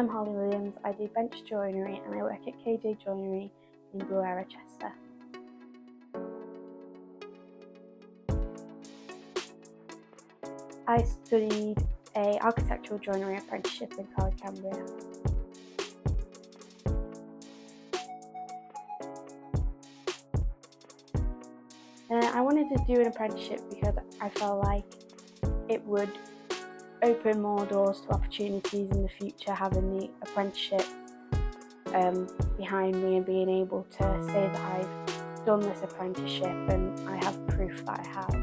I'm Holly Williams, I do bench joinery and I work at KJ Joinery in Gwaith Asiedydd. I studied an architectural joinery apprenticeship in Coleg, Cambria. I wanted to do an apprenticeship because I felt like it would open more doors to opportunities in the future, having the apprenticeship behind me and being able to say that I've done this apprenticeship and I have proof that I have.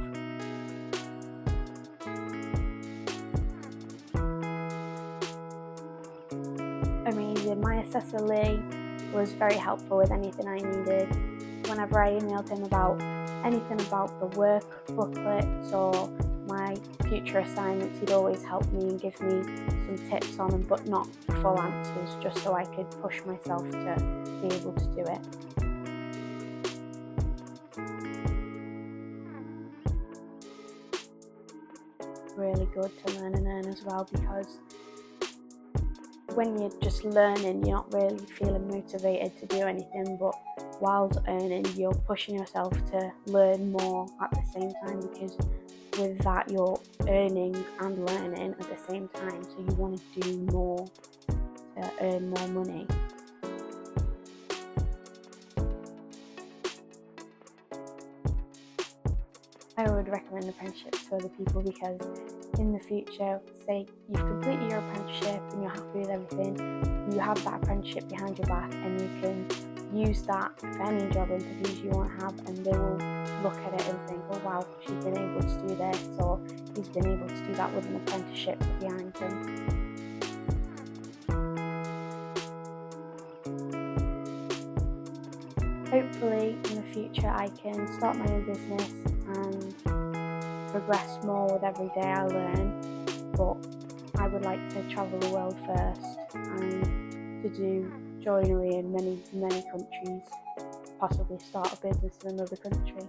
Amazing. My assessor Lee was very helpful with anything I needed. Whenever I emailed him about anything about the work booklets or my future assignments, he'd always help me and give me some tips on them, but not full answers, just so I could push myself to be able to do it. Really good to learn and earn as well, because when you're just learning, you're not really feeling motivated to do anything, but whilst earning, you're pushing yourself to learn more at the same time, because with that you're earning and learning at the same time, so you want to do more to earn more money. I would recommend apprenticeships to other people, because in the future, say you've completed your apprenticeship and you're happy with everything, you have that apprenticeship behind your back and you can use that for any job interviews you want to have, and they will look at it and think, oh wow, she's been able to do this, or he's been able to do that with an apprenticeship behind them. Hopefully in the future I can start my own business and progress more with every day I learn, but I would like to travel the world first and to do joinery in many countries, possibly start a business in another country.